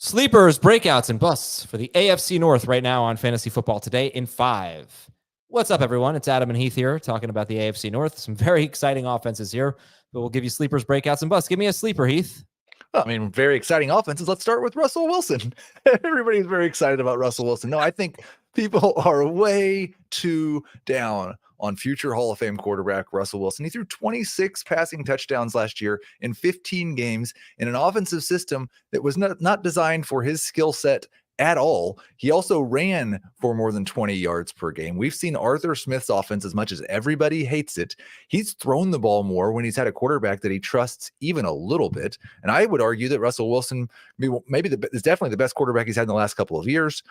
Sleepers, breakouts, and busts for the AFC North right now on Fantasy Football Today in 5. What's up, everyone? It's Adam and Heath here talking about the AFC North. Some very exciting offenses here, but we'll give you sleepers, breakouts, and busts. Give me a sleeper, Heath. Well, I mean, very exciting offenses. Let's start with Russell Wilson. Everybody's very excited about Russell Wilson. No, I think people are way too down on future Hall of Fame quarterback Russell Wilson. He threw 26 passing touchdowns last year in 15 games in an offensive system that was not designed for his skill set at all. He also ran for more than 20 yards per game. We've seen Arthur Smith's offense as much as everybody hates it. He's thrown the ball more when he's had a quarterback that he trusts even a little bit. And I would argue that Russell Wilson is definitely the best quarterback he's had in the last couple of years.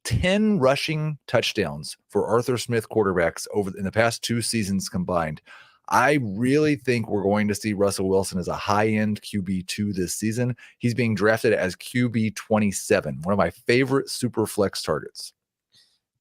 10 rushing touchdowns for Arthur Smith quarterbacks in the past 2 seasons combined. I really think we're going to see Russell Wilson as a high-end QB2 this season. He's being drafted as QB 27, one of my favorite super flex targets.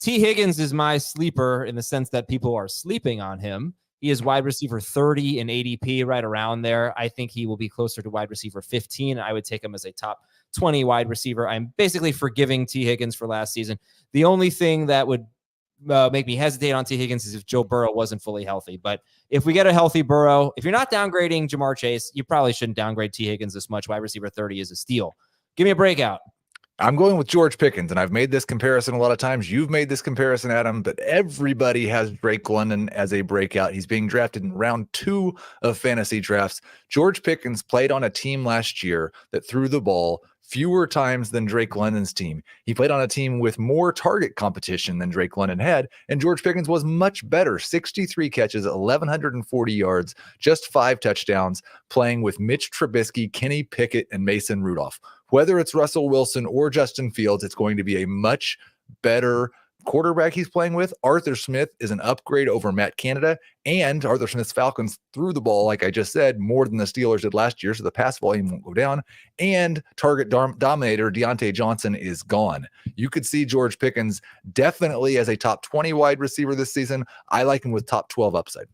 T. Higgins is my sleeper in the sense that people are sleeping on him. He is wide receiver 30 in ADP, right around there. I think he will be closer to wide receiver 15. I would take him as a top 20 wide receiver. I'm basically forgiving T. Higgins for last season. The only thing that would make me hesitate on T. Higgins is if Joe Burrow wasn't fully healthy. But if we get a healthy Burrow, if you're not downgrading Jamar Chase, you probably shouldn't downgrade T. Higgins this much. Wide receiver 30 is a steal. Give me a breakout. I'm going with George Pickens, and I've made this comparison a lot of times. You've made this comparison, Adam, but everybody has Drake London as a breakout. He's being drafted in round 2 of fantasy drafts. George Pickens played on a team last year that threw the ball fewer times than Drake London's team. He played on a team with more target competition than Drake London had, and George Pickens was much better. 63 catches, 1,140 yards, just 5 touchdowns, playing with Mitch Trubisky, Kenny Pickett, and Mason Rudolph. Whether it's Russell Wilson or Justin Fields, it's going to be a much better quarterback he's playing with. Arthur Smith is an upgrade over Matt Canada, and Arthur Smith's Falcons threw the ball, like I just said, more than the Steelers did last year, so the pass volume won't go down, and target dominator Deontay Johnson is gone. You could see George Pickens definitely as a top 20 wide receiver this season. I like him with top 12 upside.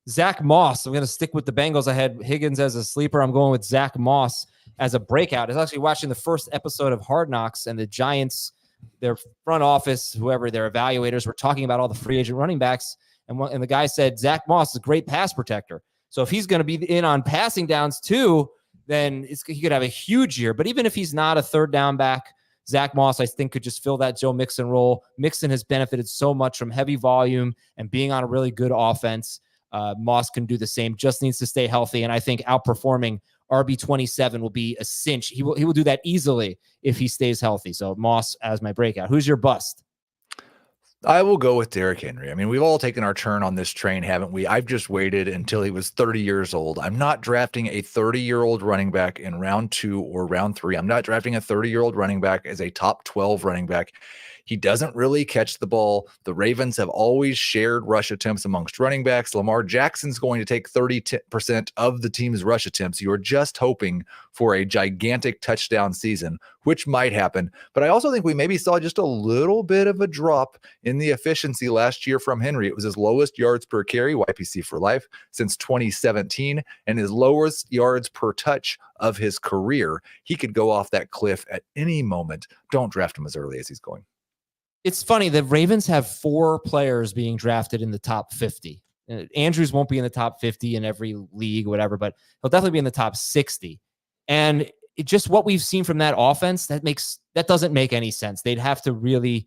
Zach Moss. I'm going to stick with the Bengals. I had Higgins as a sleeper. I'm going with Zach Moss as a breakout. I was actually watching the first episode of Hard Knocks, and the Giants, their front office, whoever their evaluators, were talking about all the free agent running backs. And the guy said, Zach Moss is a great pass protector. So if he's going to be in on passing downs too, then he could have a huge year. But even if he's not a third down back, Zach Moss, I think, could just fill that Joe Mixon role. Mixon has benefited so much from heavy volume and being on a really good offense. Moss can do the same, just needs to stay healthy. And I think outperforming RB27 will be a cinch. He will do that easily if he stays healthy. So Moss as my breakout. Who's your bust? I will go with Derrick Henry. I mean, we've all taken our turn on this train, haven't we? I've just waited until he was 30 years old. I'm not drafting a 30-year-old running back in round 2 or round 3. I'm not drafting a 30-year-old running back as a top 12 running back. He doesn't really catch the ball. The Ravens have always shared rush attempts amongst running backs. Lamar Jackson's going to take 30% of the team's rush attempts. You are just hoping for a gigantic touchdown season, which might happen. But I also think we maybe saw just a little bit of a drop in the efficiency last year from Henry. It was his lowest yards per carry, YPC for life, since 2017, and his lowest yards per touch of his career. He could go off that cliff at any moment. Don't draft him as early as he's going. It's funny. The Ravens have 4 players being drafted in the top 50. Andrews won't be in the top 50 in every league, whatever, but he'll definitely be in the top 60. And just what we've seen from that offense, that doesn't make any sense. They'd have to really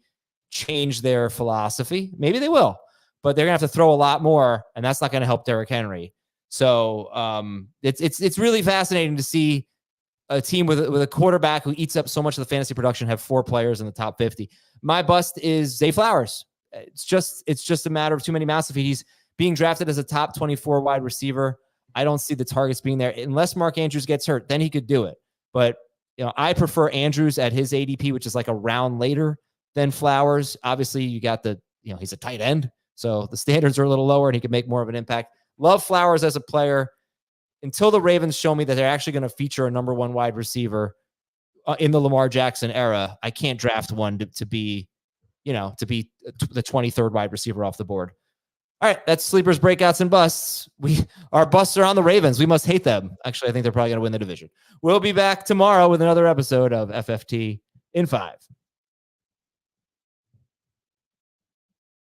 change their philosophy. Maybe they will, but they're gonna have to throw a lot more, and that's not going to help Derrick Henry. So it's really fascinating to see a team with a quarterback who eats up so much of the fantasy production have 4 players in the top 50. My bust is Zay Flowers. It's just a matter of too many mouths to feed. He's being drafted as a top 24 wide receiver. I don't see the targets being there unless Mark Andrews gets hurt. Then he could do it. But I prefer Andrews at his ADP, which is like a round later than Flowers. Obviously, you got he's a tight end, so the standards are a little lower, and he can make more of an impact. Love Flowers as a player. Until the Ravens show me that they're actually going to feature a number 1 wide receiver in the Lamar Jackson era, I can't draft one to be the 23rd wide receiver off the board. All right, that's sleepers, breakouts, and busts. Our busts are on the Ravens. We must hate them. Actually, I think they're probably going to win the division. We'll be back tomorrow with another episode of FFT in 5.